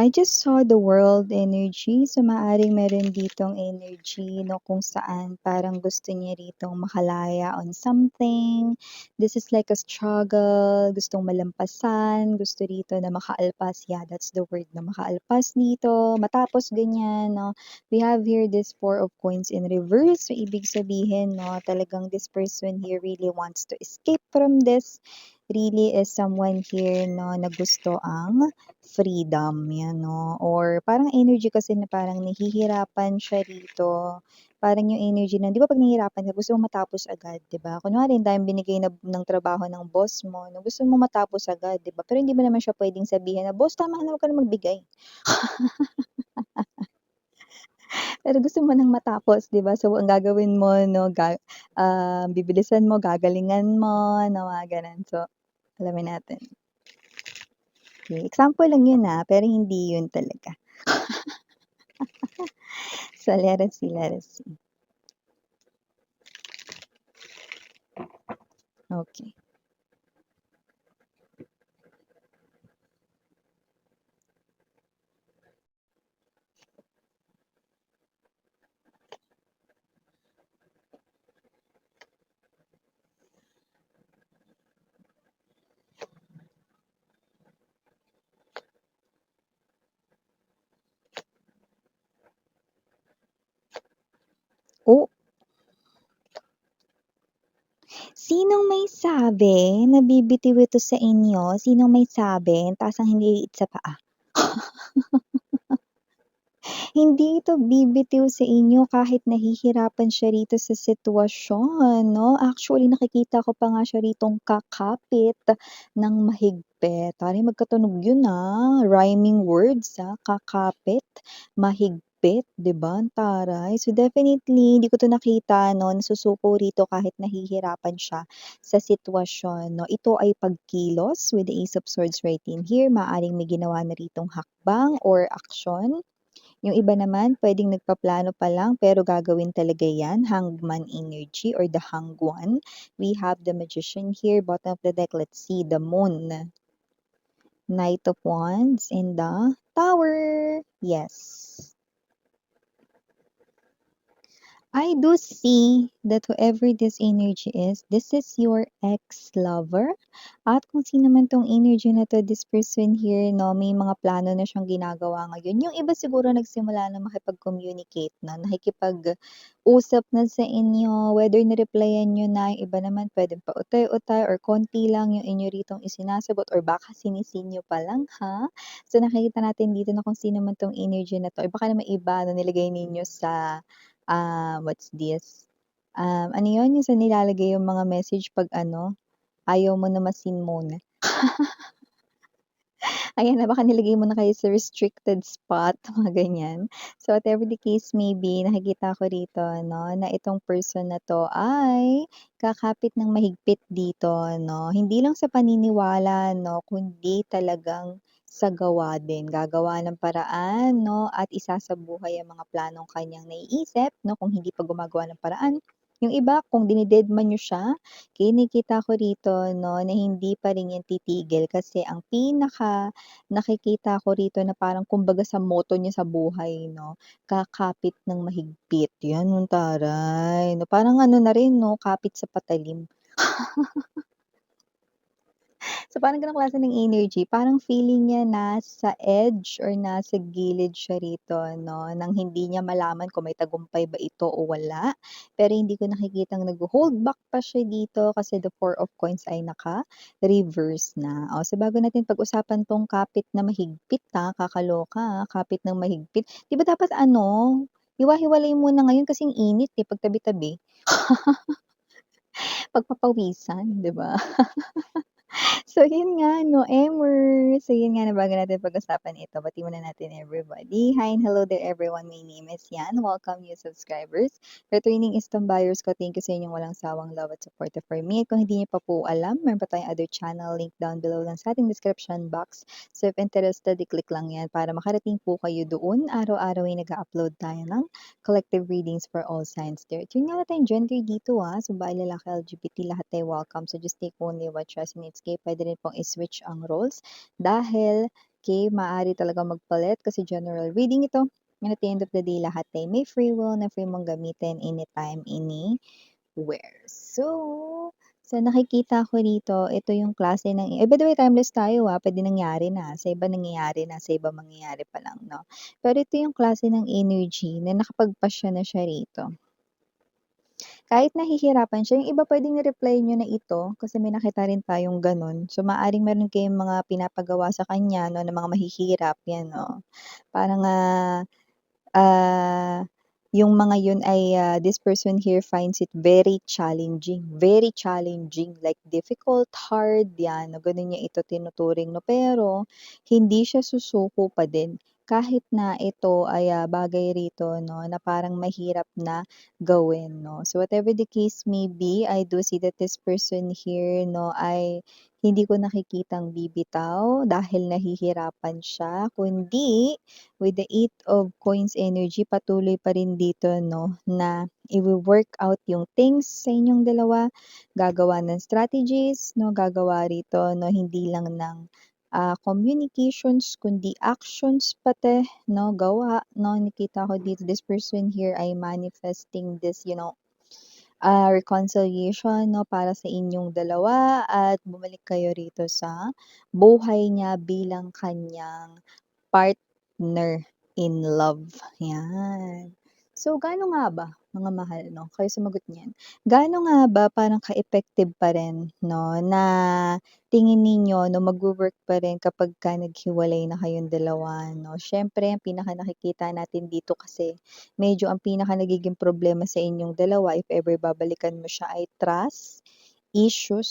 I just saw the world energy. So, maaaring meron ditong energy, no, kung saan parang gusto niya ritong makalaya on something. This is like a struggle, gustong malampasan, gusto rito na makaalpas. Yeah, that's the word na makaalpas dito. Matapos ganyan, no. We have here this Four of Coins in reverse. So, ibig sabihin, no, talagang this person here really wants to escape from this. Really is someone here, no, na gusto ang freedom, 'yan 'no, or parang energy kasi na parang nahihirapan siya rito. Parang yung energy na 'di ba 'pag nahihirapan ka gusto mo matapos agad, 'di ba? Kunwari ang daming binigay na ng trabaho ng boss mo 'no, gusto mo matapos agad, 'di ba? Pero hindi mo naman siya puwedeng sabihin na, "Boss tama na, wag ka na magbigay." Pero gusto mo ng matapos, 'di ba? So, ang gagawin mo 'no, bibilisan mo, gagalingan mo, na mga gano'n. So, alamin natin. Okay, example lang 'yun, pero hindi 'yun talaga. So, let us see, let us see. Okay. Oh, sinong may sabi na bibitiw ito sa inyo? Sinong may sabi? Taas ang hiliit sa paa. Hindi ito bibitiw sa inyo kahit nahihirapan siya rito sa sitwasyon, 'no? Actually, nakikita ko pa nga siya ritong kakapit ng mahigpit. Parang magkatunog yun, rhyming words, kakapit, mahigpit, 'di ba, ang taray. So, definitely hindi ko 'to nakita 'no, nasusuko rito kahit nahihirapan siya sa sitwasyon 'no. Ito ay pagkilos with the Ace of Swords right in here, maaaring may ginawa na ritong hakbang or aksyon. Yung iba naman puwedeng nagpaplano pa lang pero gagawin talaga 'yan, hangman energy or the hangwan. We have the magician here, bottom of the deck, let's see the moon, knight of wands, and the tower. Yes. I do see that whoever this energy is, this is your ex-lover. At kung sino man 'tong energy na 'to, this person here 'no, may mga plano na siyang ginagawa ngayon. Yung iba siguro nagsimula na makipag-communicate na, nakikipag-usap na sa inyo, whether ni-replyan niyo na, yung iba naman puwedeng pautay-utay or konti lang yung inyo ritong isinasagot or baka sinisinyo pa lang, ha? So, nakikita natin dito na kung sino man 'tong energy na 'to or baka naman iba na nilagay ninyo sa what's this? Ano yun, yung sa nilalagay yung mga message 'pag ano, ayaw mo na ma-seen muna. Ayan na, baka nilagay mo na kayo sa restricted spot, mga ganyan. So, whatever the case may be, nakikita ko rito 'no, na itong person na 'to ay kakapit ng mahigpit dito 'no. Hindi lang sa paniniwala 'no, kundi talagang sa gawa din. Gagawa ng paraan 'no, at isasabuhay ang mga planong kanyang naiisip 'no, kung hindi pa gumagawa ng paraan. Yung iba kung dinededma niyo siya, kinikita ko rito 'no, na hindi pa rin 'yan titigil kasi ang nakikita ko rito na parang kumbaga sa motto niya sa buhay 'no, kakapit ng mahigpit, 'yan ang taray 'no, parang ano na rin 'no, kapit sa patalim. So, parang gano'ng klase ng energy, parang feeling niya nasa edge or nasa gilid siya rito 'no, ng hindi niya malaman kung may tagumpay ba ito o wala. Pero hindi ko nakikitang nagho-hold back pa siya dito kasi the Four of Coins ay naka-reverse na. O, so bago natin pag-usapan 'tong kapit na mahigpit, kakaloka, kapit ng mahigpit. 'Di ba dapat ano, hiwa-hiwalay muna ngayon kasi ang init, pag tabi-tabi, pagpapawisan, 'di ba? So, yun nga 'no, So, yun nga na bago natin pag-usapan ito, bati muna natin everybody. Hi and hello there everyone, my name is Yan. Welcome new subscribers. Returning Istam buyers ko, thank you sa inyong walang sawang love at support for me. At kung hindi niyo pa po alam, meron pa tayong other channel, link down below lang sa ating description box. So, if interested, i-click lang yan para makarating po kayo doon. Araw-araw ay nag-upload tayo ng collective readings for all signs there. Yun nga na tayong gender dito so babae, lalaki, LGBT, lahat tayo welcome. So just take only what resonates kayo. Pwede rin pong i-switch ang roles dahil Okay, maaari talagang magpalit kasi general reading ito, and at the end of the day lahat ay may free will na free mong gamitin anytime, anywhere. So nakikita ko rito, ito yung klase ng by the way timeless tayo, puwede nangyari na, sa iba nangyayari na, sa iba mangyayari pa lang 'no. Pero ito yung klase ng energy na nakapagpasya na siya rito. Kahit nahihirapan siya, yung iba puwedeng ni-reply niyo na ito, kasi may nakita rin tayong gano'n. So, maaaring meron kayong mga pinapagawa sa kanya 'no, na mga mahihirap, 'yan, oh. Parang, ah, yung mga yun ay, this person here finds it very challenging, like difficult, hard, 'yan, 'no, gano'n niya ito tinuturing 'no. Pero hindi siya susuko pa din kahit na ito ay, bagay rito 'no, na parang mahirap na gawin 'no. So, whatever the case may be, I do see that this person here 'no, ay hindi ko nakikitang bibitaw dahil nahihirapan siya, kundi with the Eight of Coins energy, patuloy pa rin dito 'no, na iwo-work out yung things sa inyong dalawa, gagawa ng strategies 'no, gagawa rito 'no, hindi lang ng, communications kundi actions pati 'no, gawa 'no. Nakita ko dito this person here ay manifesting this, reconciliation 'no, para sa inyong dalawa at bumalik kayo rito sa buhay niya bilang kanyang partner in love, 'yan. So, gaano nga ba, mga mahal 'no, kayo sumagot niyan, gaano nga ba parang ka-effective pa rin 'no, na tingin ninyo 'no, magwo-work pa rin kapagka naghiwalay na kayong dalawa 'no? Siyempre ang pinaka nakikita natin dito kasi medyo ang pinaka nagiging problema sa inyong dalawa if ever babalikan mo siya ay trust issues,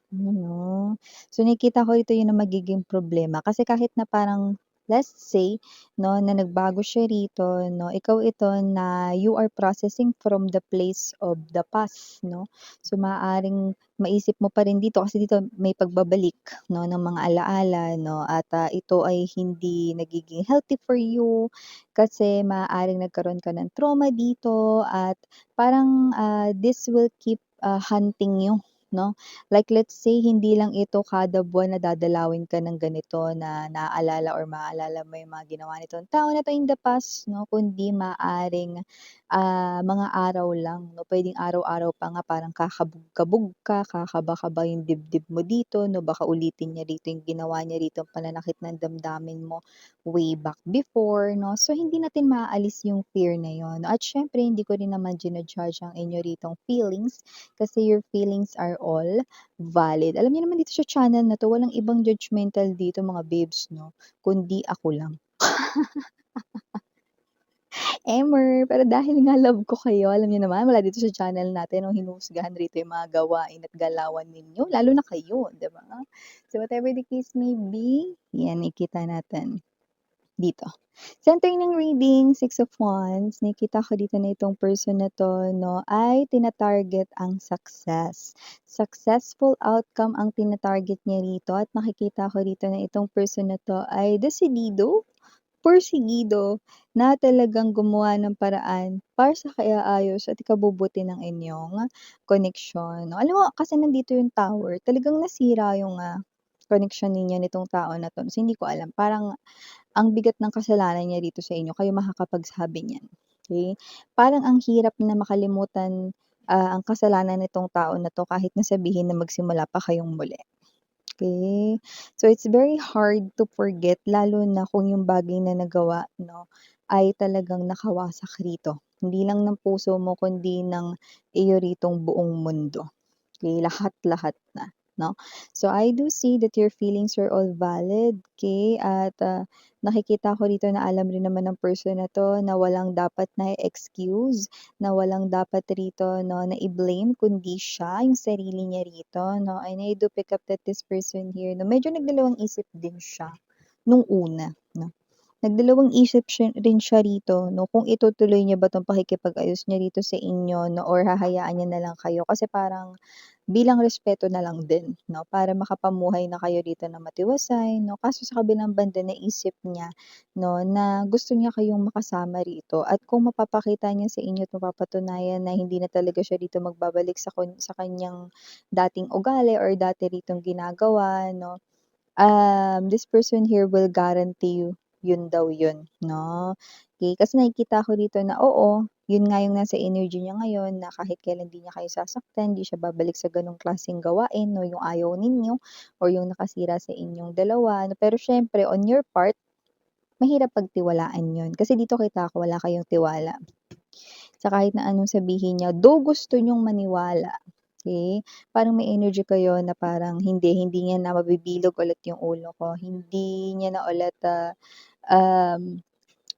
ano. So, nakikita ko ito yun ang magiging problema kasi kahit na parang let's say 'no, na nagbago siya rito 'no, ikaw ito na you are processing from the place of the past 'no. So, maaaring maisip mo pa rin dito kasi dito may pagbabalik 'no, ng mga ala-ala 'no at, ito ay hindi nagiging healthy for you kasi maaaring nagkaroon ka ng trauma dito at parang, this will keep, hunting you 'no. Like let's say hindi lang ito kada buwan na dadalawin ka ng ganito na naaalala or maaalala mo yung mga ginawa nitong tao na 'to in the past 'no, kundi maaaring, mga araw lang 'no, puwedeng araw-araw pa nga parang kakabog-kabog ka, kakaba-kaba yung dibdib mo dito 'no, baka ulitin niya rito yung ginawa niya rito, pananakit ng damdamin mo way back before 'no. So, hindi natin maaalis yung fear na yun 'no, at siyempre hindi ko rin naman jina-judge ang inyo ritong feelings kasi your feelings are all valid. Alam niyo naman dito sa channel na 'to walang ibang judgmental dito mga babes 'no, kundi ako lang. Pero dahil nga love ko kayo, alam niyo naman wala dito sa channel natin 'no, hinuhusgahan rito yung mga gawain at galawan ninyo, lalo na kayo, 'di ba? So, whatever the case may be, 'yan nakikita natin dito. Center ng reading, Six of Wands, nakikita ko dito na itong person na 'to 'no, ay tina-target ang success. Successful outcome ang tina-target niya rito at nakikita ko dito na itong person na 'to ay desidido, porsigido na talagang gumawa ng paraan para sa kaaayos at ikabubuti ng inyong koneksyon 'no. Alam mo kasi nandito yung Tower, talagang nasira yung, koneksyon ninyo nitong tao na 'to. So, hindi ko alam, parang ang bigat ng kasalanan niya dito sa inyo, kayo makakapagsabi niyan, okey? Parang ang hirap na makalimutan, ang kasalanan nitong tao na 'to kahit na sabihin na magsimula pa kayong muli, okey? So, it's very hard to forget lalo na kung yung bagay na nagawa 'no, ay talagang nakawasak rito. Hindi lang ng puso mo kundi ng iyo ritong buong mundo. Okay, lahat-lahat na, 'no? So, I do see that your feelings are all valid, okay, at, nakikita ko rito na alam rin naman ng person na 'to na walang dapat na excuse, na walang dapat rito 'no, na i-blame kundi siya, yung sarili niya rito 'no, and I do pick up that this person here 'no, medyo nagdalawang isip din siya nung una 'no. Nagdalawang isip rin siya rito 'no, kung itutuloy niya ba 'tong pakikipag-ayos niya rito sa inyo 'no, or hahayaan niya na lang kayo kasi parang bilang respeto na lang din 'no, para makapamuhay na kayo dito na matiwasay 'no. Kaso sa kabilang banda naisip niya 'no, na gusto niya kayong makasama rito at kung mapapakita niya sa inyo at mapapatunayan na hindi na talaga siya dito magbabalik sa sa kaniyang dating ugali or dati ritong ginagawa 'no, this person here will guarantee you yun daw yun, 'no? Okey, kasi nakikita ko dito na oo, yun nga yung nasa energy niya ngayon na kahit kailan di niya kayo sasaktan, di siya babalik sa ganong klaseng gawain 'no, yung ayaw ninyo or yung nakasira sa inyong dalawa 'no. Pero siyempre on your part, mahirap pagtiwalaan yun kasi dito kita ko wala kayong tiwala. Sa kahit na anong sabihin niya, though gusto niyong maniwala, okey, parang may energy kayo na parang hindi niya na mabibilog ulit yung ulo ko, hindi niya na ulit, um,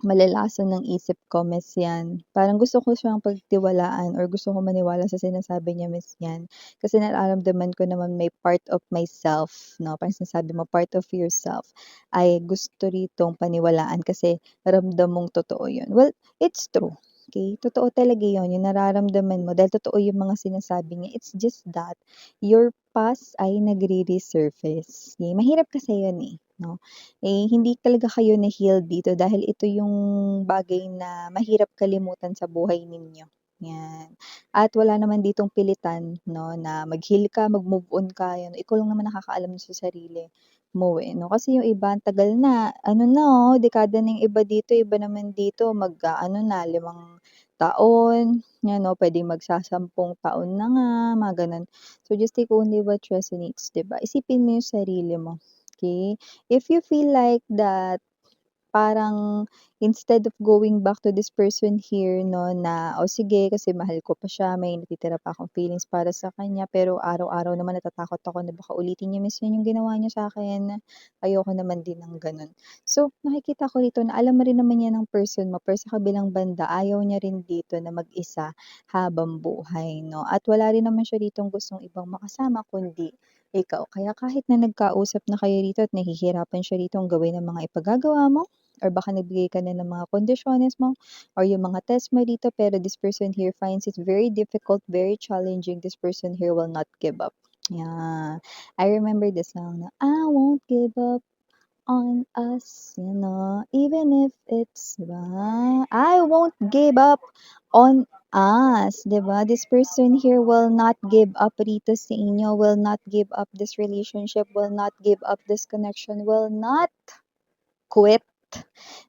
malalason ng isip ko, Miss 'yan. Parang gusto ko siyang pagtiwalaan or gusto ko maniwala sa sinasabi niya, Miss 'yan. Kasi nararamdaman ko naman may part of myself 'no, parang sinasabi mo part of yourself ay gusto ritong paniwalaan kasi ramdam mong totoo 'yun. Well, it's true, okey? Totoo talaga 'yun, yung nararamdaman mo dahil totoo yung mga sinasabi niya. It's just that your past ay nagre-resurface, okey? Mahirap kasi 'yun, 'no? Hindi talaga kayo na-heal dito dahil ito yung bagay na mahirap kalimutan sa buhay ninyo, 'yan. At wala naman ditong pilitan 'no, na mag-heal ka, mag-move on ka, 'yan. Ikaw lang naman nakakaalam sa sarili mo, 'no. Kasi yung iba ang tagal na, ano na, dekada na yung iba dito, iba naman dito mag-aano na 5 taon, 'yan, puwedeng magsasampung taon na nga, mga gano'n. So, just take only what resonates, 'di ba? Isipin mo yung sarili mo, okey? If you feel like that parang instead of going back to this person here 'no, na, "O sige kasi mahal ko pa siya, may natitira pa akong feelings para sa kanya, pero araw-araw naman natatakot ako na baka ulitin niya miss yun yung ginawa niya sa'kin, ayoko naman din ng gano'n." So, nakikita ko rito na alam mo rin naman 'yan ng person mo, pero sa kabilang banda ayaw niya rin dito na mag-isa habang buhay 'no, at wala rin naman siya ditong gustong ibang makasama kundi ikaw. Kaya kahit na nagkausap na kayo rito at nahihirapan siya ritong gawin ang mga ipagagawa mo or baka nagbigay ka na ng mga kondisyones mo or yung mga test mo dito pero this person here finds it very difficult, very challenging. This person here will not give up. Yeah. I remember the song na I won't give up on us, even if it's wrong. I won't give up on us, 'di ba? This person here will not give up rito sa inyo, will not give up this relationship, will not give up this connection, will not quit.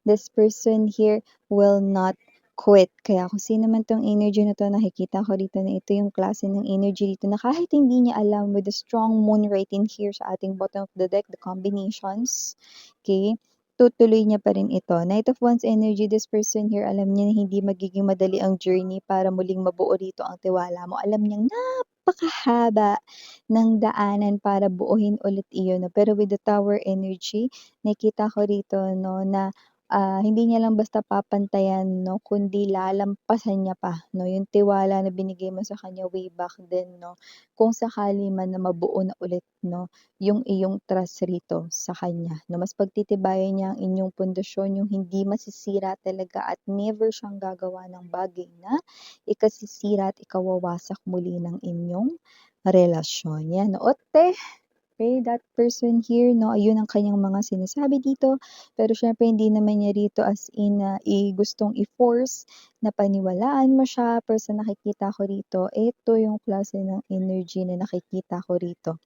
This person here will not quit. Kaya kung sino man 'tong energy na 'to, nakikita ko dito na ito yung klase ng energy dito na kahit hindi niya alam with the strong moon right in here sa ating bottom of the deck, the combinations, okay, tutuloy niya pa rin ito. Knight of Wands energy, this person here, alam niya na hindi magiging madali ang journey para muling mabuo rito ang tiwala mo. Alam niyang napakahaba ng daanan para buuin ulit iyon 'no. Pero with the Tower energy, nakikita ko rito 'no na hindi niya lang basta papantayan 'no, kundi lalampasan niya pa 'no, yung tiwala na binigay mo sa kanya way back then 'no, kung sakali man na mabuo na ulit 'no, yung iyong trust rito sa kanya 'no. Mas pagtitibayan niya ang inyong pundasyon, yung hindi masisira talaga at never siyang gagawa ng bagay na ikasisira at ikawawasak muli ng inyong relasyon. 'Yan, OTE. Okay, that person here 'no, ayun ang kanyang mga sinasabi dito. Pero siyempre hindi naman niya rito as in na gustong i-force na paniwalaan mo siya. Pero sa nakikita ko rito, ito yung klase ng energy na nakikita ko rito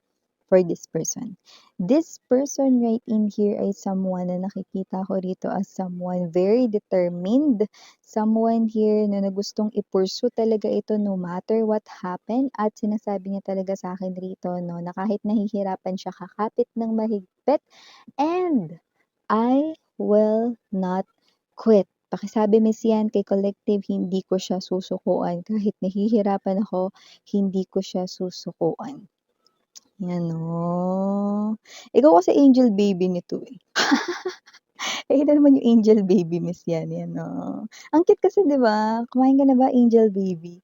for this person. This person right in here ay someone na nakikita ko rito as someone very determined, someone here na gustong i-pursue talaga ito no matter what happen at sinasabi niya talaga sa akin rito 'no, na kahit nahihirapan siya kakapit ng mahigpit and I will not quit. Pakisabi Miss Yan kay Collective, hindi ko siya susukuan. Kahit nahihirapan ako, hindi ko siya susukuan. Yan, oh. Ikaw kasi angel baby nito, eh. Ayun na naman yung angel baby Miss Yan, yan, oh. Ang cute kasi 'di ba? Kumain ka na ba angel baby?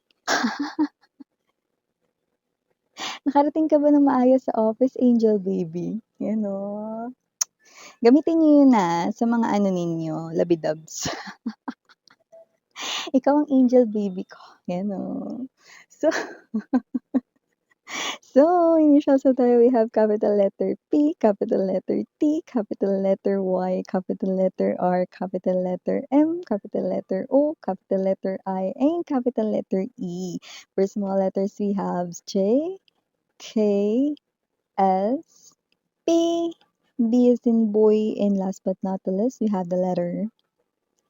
Nakarating ka ba ng maayos sa office angel baby? Yan, oh. Gamitin niyo yun, sa mga ano ninyo, labi-dabs. Ikaw ang angel baby ko, yan, oh. So So, initials na tayo, we have capital letter P, capital letter T, capital letter Y, capital letter R, capital letter M, capital letter O, capital letter I, and capital letter E. For small letters, we have J, K, S, P, B as in boy, and last but not the least, we have the letter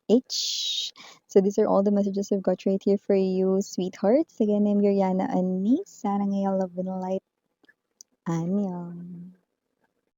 H. So these are all the messages I've got right here for you, sweethearts. Again, I'm Yuriana Ani. Sana ngayong love and light. Annyeong.